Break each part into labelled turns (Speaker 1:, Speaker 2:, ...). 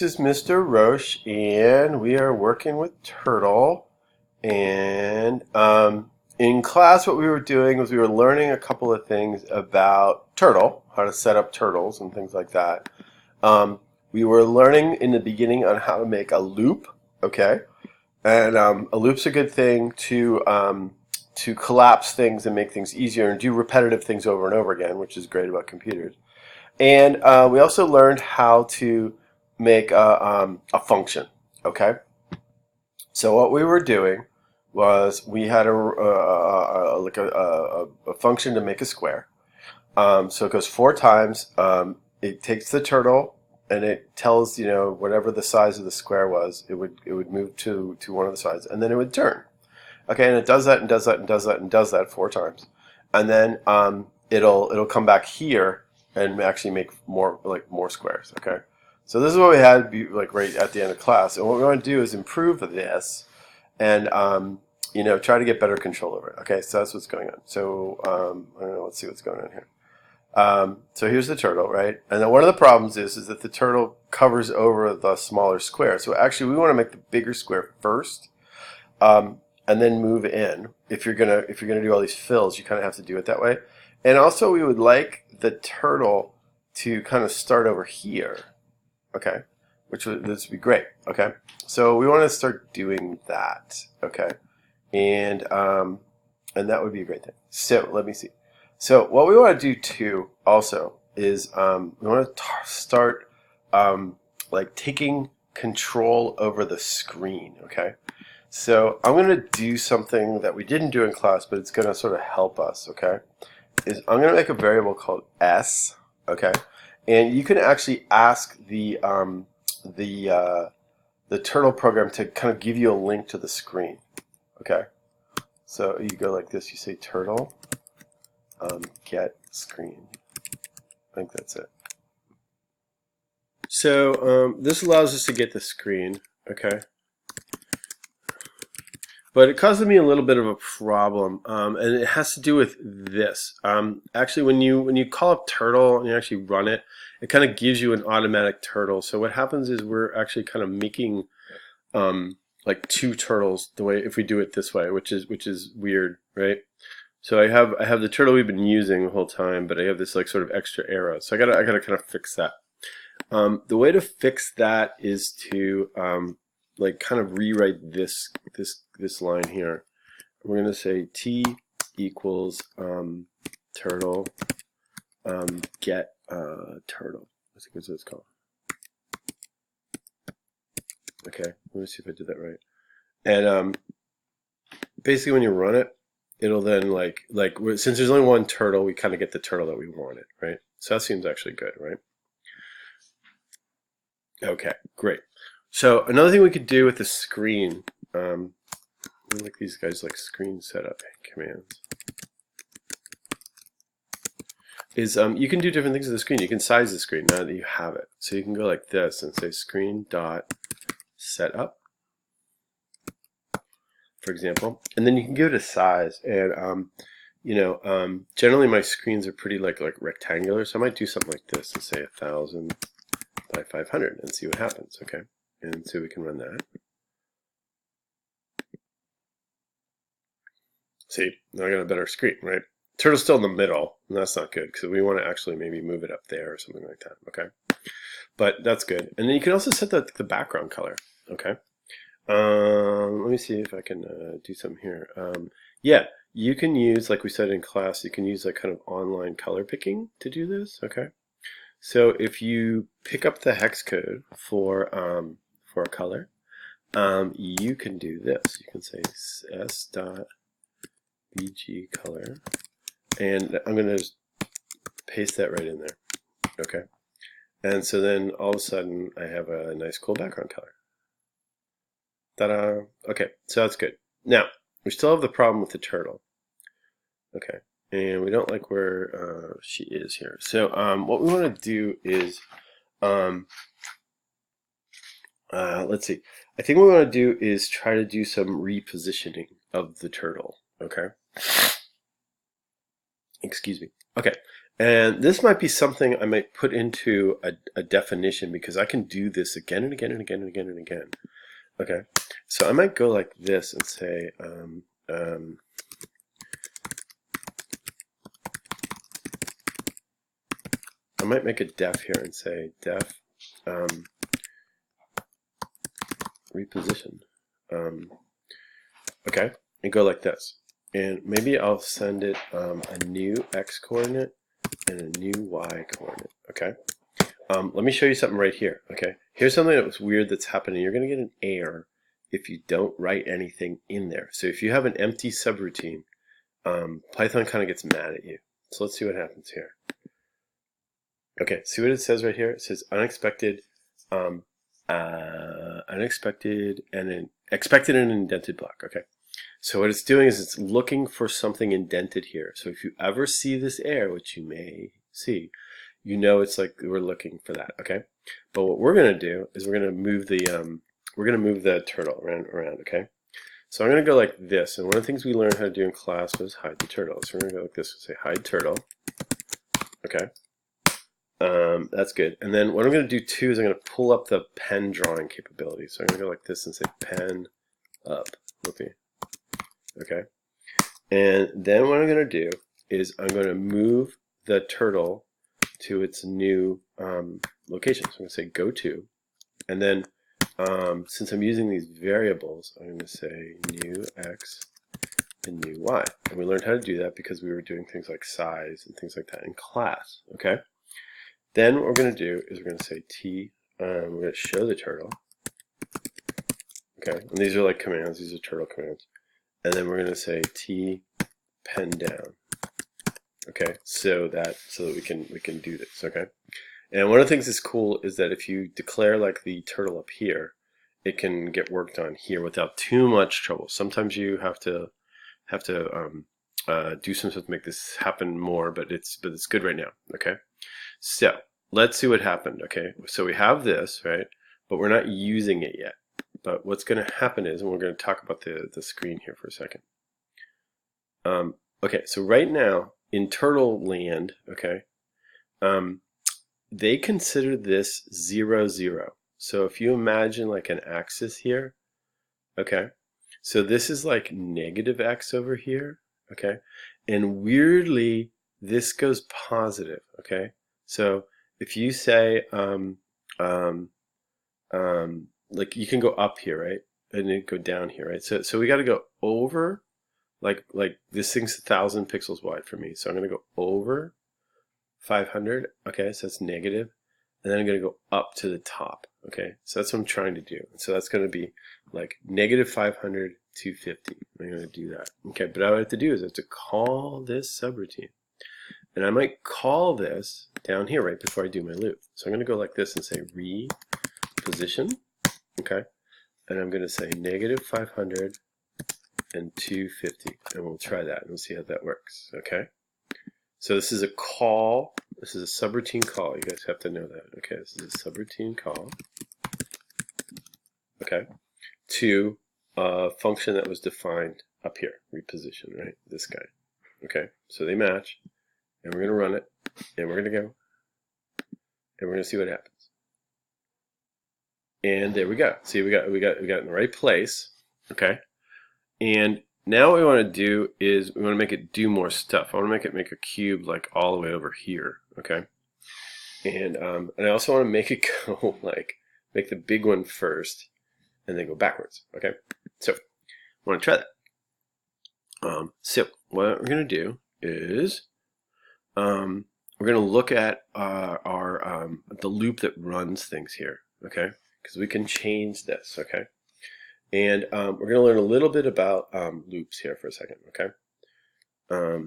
Speaker 1: This is Mr. Roche, and we are working with Turtle. And in class, what we were doing was we were learning a couple of things about Turtle, how to set up turtles and things like that. We were learning in the beginning on how to make a loop, okay? And a loop's a good thing to collapse things and make things easier and do repetitive things over and over again, which is great about computers. And we also learned how to make a function, okay? So what we were doing was we had a function to make a square. So it goes 4 times. It takes the turtle and it tells, whatever the size of the square was, it would move to one of the sides, and then it would turn. Okay, and it does that and does that and does that and does that 4 times, and then it'll come back here and actually make more squares. Okay, so this is what we had right at the end of class, and what we want to do is improve this and try to get better control over it. Okay, so that's what's going on. So I don't know. Let's see what's going on here. So here's the turtle, right? And then one of the problems is that the turtle covers over the smaller square. So actually, we want to make the bigger square first, and then move in. If you're gonna do all these fills, you kind of have to do it that way. And also, we would like the turtle to kind of start over here, okay? This would be great, okay? So we want to start doing that, okay? And that would be a great thing. So let me see. So what we want to do too, also, is we want to start taking control over the screen, okay? So I'm going to do something that we didn't do in class, but it's going to sort of help us, okay? I'm going to make a variable called s, okay? And you can actually ask the turtle program to kind of give you a link to the screen, okay? So you go like this. You say turtle get screen. I think that's it. So this allows us to get the screen, okay? But it caused me a little bit of a problem, and it has to do with this. Actually, when you call up turtle and you actually run it, it kind of gives you an automatic turtle. So what happens is we're actually kind of making like 2 turtles the way if we do it this way, which is weird, right? So I have the turtle we've been using the whole time, but I have this sort of extra arrow. So I gotta kind of fix that. The way to fix that is to kind of rewrite this line here. We're going to say t equals turtle get turtle. I think that's what it's called. Okay, let me see if I did that right. And basically, when you run it, it'll then since there's only one turtle, we kind of get the turtle that we wanted, right? So that seems actually good, right? Okay, great. So another thing we could do with the screen, like these guys screen setup commands, is you can do different things with the screen. You can size the screen now that you have it. So you can go like this and say screen dot setup, for example, and then you can give it a size. And generally my screens are pretty rectangular, so I might do something like this and say 1000 by 500 and see what happens. Okay. And so we can run that. See, now I got a better screen, right? Turtle's still in the middle, and that's not good because we want to actually maybe move it up there or something like that, okay? But that's good. And then you can also set the background color, okay? Let me see if I can do something here. Yeah, you can use, like we said in class, you can use kind of online color picking to do this, okay? So if you pick up the hex code for a color, you can do this. You can say s.bg color, and I'm going to just paste that right in there. Okay, and so then all of a sudden I have a nice cool background color. Ta-da! Okay, so that's good. Now we still have the problem with the turtle. Okay, and we don't like where she is here. So what we want to do is let's see. I think what we want to do is try to do some repositioning of the turtle. Okay. Excuse me. Okay. And this might be something I might put into a definition, because I can do this again and again and again and again and again. Okay, so I might go like this and say, I might make a def here and say def reposition. Okay, and go like this. And maybe I'll send it a new x coordinate and a new y coordinate. Okay, let me show you something right here. Okay, here's something that was weird that's happening. You're going to get an error if you don't write anything in there. So if you have an empty subroutine, Python kind of gets mad at you. So let's see what happens here. Okay, see what it says right here? It says unexpected, unexpected, and an expected and indented block. Okay, so what it's doing is it's looking for something indented here. So if you ever see this error, which you may see, you know it's like we're looking for that. Okay, but what we're going to do is we're going to move the turtle around. Okay, so I'm going to go like this, and one of the things we learned how to do in class was hide the turtle. So we're going to go like this and say hide turtle. Okay. That's good. And then what I'm going to do too is I'm going to pull up the pen drawing capability. So I'm going to go like this and say pen up. Okay. And then what I'm going to do is I'm going to move the turtle to its new location. So I'm going to say go to. And then since I'm using these variables, I'm going to say new x and new y. And we learned how to do that because we were doing things like size and things like that in class. Okay. Then what we're going to do is we're going to say t, we're going to show the turtle. Okay, and these are like commands, these are turtle commands. And then we're going to say t pen down. Okay, so that we can do this, okay? And one of the things that's cool is that if you declare like the turtle up here, it can get worked on here without too much trouble. Sometimes you have to do some stuff to make this happen more, but it's good right now, okay? So let's see what happened. Okay, so we have this, right? But we're not using it yet. But what's going to happen is, and we're going to talk about the screen here for a second. Okay, so right now in turtle land, okay, they consider this 0, 0. So if you imagine like an axis here, okay, so this is like negative x over here, okay, and weirdly this goes positive, okay. So if you say, like you can go up here, right? And then go down here, right? So we got to go over, like this thing's 1,000 pixels wide for me. So I'm going to go over 500, okay? So that's negative. And then I'm going to go up to the top, okay? So that's what I'm trying to do. So that's going to be like negative 500, 250. I'm going to do that, okay? But what I have to do is I have to call this subroutine. And I might call this down here right before I do my loop. So I'm going to go like this and say reposition, okay? And I'm going to say negative 500 and 250. And we'll try that and we'll see how that works, okay? So this is a call. This is a subroutine call. You guys have to know that, okay? This is a subroutine call, okay, to a function that was defined up here, reposition, right? This guy, okay? So they match. And we're going to run it, and we're going to go, and we're going to see what happens. And there we go. See, we got it in the right place, okay? And now what we want to do is we want to make it do more stuff. I want to make a cube like all the way over here, okay? And I also want to make it go like, make the big one first, and then go backwards, okay? So, I want to try that. So, what we're going to do is, we're going to look at the loop that runs things here, okay? Because we can change this, okay? And we're going to learn a little bit about loops here for a second, okay?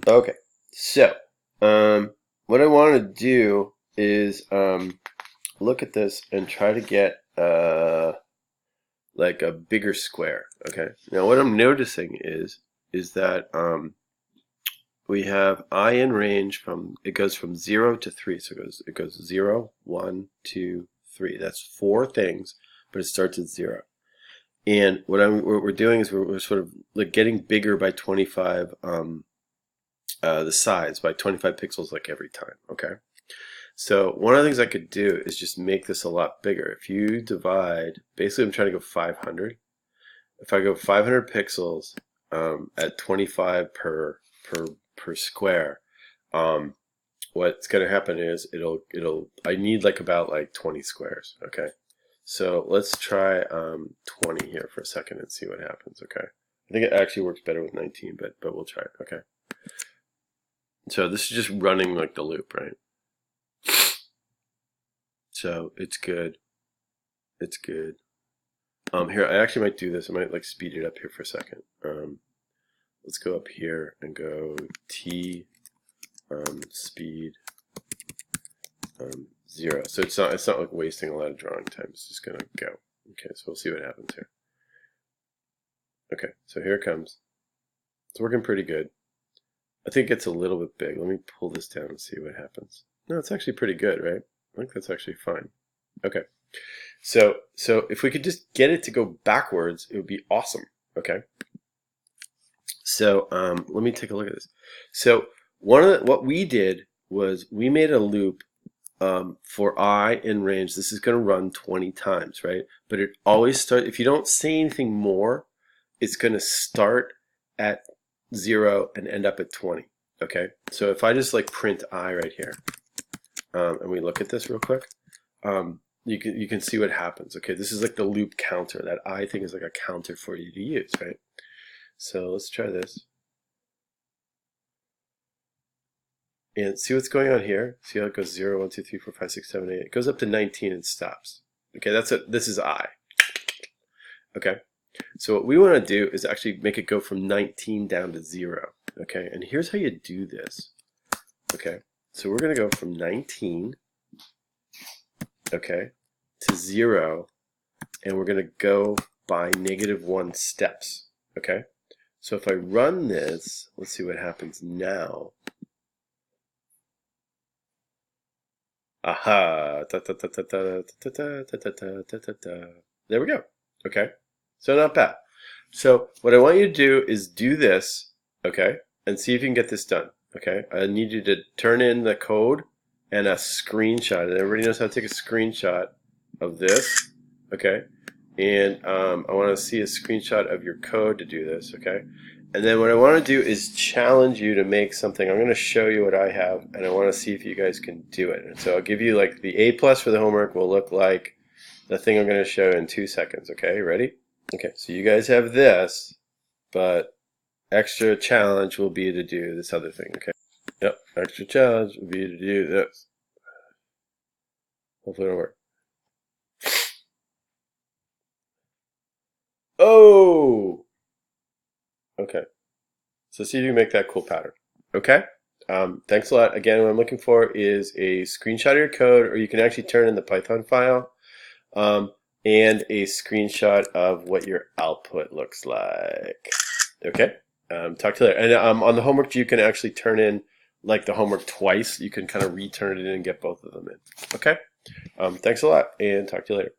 Speaker 1: Okay, so what I want to do is look at this and try to get like a bigger square, okay? Now what I'm noticing is that we have I in range from, it goes from 0 to 3. So it goes 0, 1, 2, 3. That's 4 things, but it starts at 0. And what we're doing is we're sort of like getting bigger by 25 the size by 25 pixels like every time, okay? So one of the things I could do is just make this a lot bigger. If you divide, basically I'm trying to go 500. If I go 500 pixels at 25 per square, what's going to happen is I need like about like 20 squares, okay? So let's try 20 here for a second and see what happens, okay? I think it actually works better with 19, but we'll try it, okay? So this is just running like the loop, right? So it's good. It's good. Here, I actually might do this. I might like speed it up here for a second. Let's go up here and go T speed 0. So it's not like wasting a lot of drawing time. It's just gonna go. Okay, so we'll see what happens here. Okay, so here it comes. It's working pretty good. I think it's a little bit big. Let me pull this down and see what happens. No, it's actually pretty good, right? I think that's actually fine. Okay, so if we could just get it to go backwards, it would be awesome. Okay, so let me take a look at this. So what we did was we made a loop for I in range. This is going to run 20 times, right? But it always starts, if you don't say anything more, it's going to start at 0 and end up at 20. Okay, so if I just like print I right here, and we look at this real quick, you can see what happens. Okay, this is like the loop counter. That I thing is like a counter for you to use, right? So let's try this. And see what's going on here. See how it goes 0, 1, 2, 3, 4, 5, 6, 7, 8. It goes up to 19 and stops. Okay, that's it. This is I. Okay, so what we want to do is actually make it go from 19 down to 0. Okay, and here's how you do this. Okay, so we're going to go from 19, okay, to 0, and we're going to go by -1 steps. Okay, so if I run this, let's see what happens now. Aha! There we go. Okay, so not bad. So what I want you to do is do this, okay, and see if you can get this done. Okay, I need you to turn in the code and a screenshot, and everybody knows how to take a screenshot of this. Okay, and I want to see a screenshot of your code to do this. Okay, and then what I want to do is challenge you to make something. I'm going to show you what I have, and I want to see if you guys can do it. And so I'll give you like the A+ for the homework will look like the thing I'm going to show in 2 seconds. Okay, ready? Okay, so you guys have this, but extra challenge will be to do this other thing. Okay. Yep, extra challenge will be to do this. Hopefully it'll work. Oh! Okay. So see if you can make that cool pattern. Okay? Thanks a lot. Again, what I'm looking for is a screenshot of your code, or you can actually turn in the Python file, and a screenshot of what your output looks like. Okay? Talk to you later. And on the homework, you can actually turn in like the homework twice. You can kind of return it in and get both of them in. Okay? Thanks a lot, and talk to you later.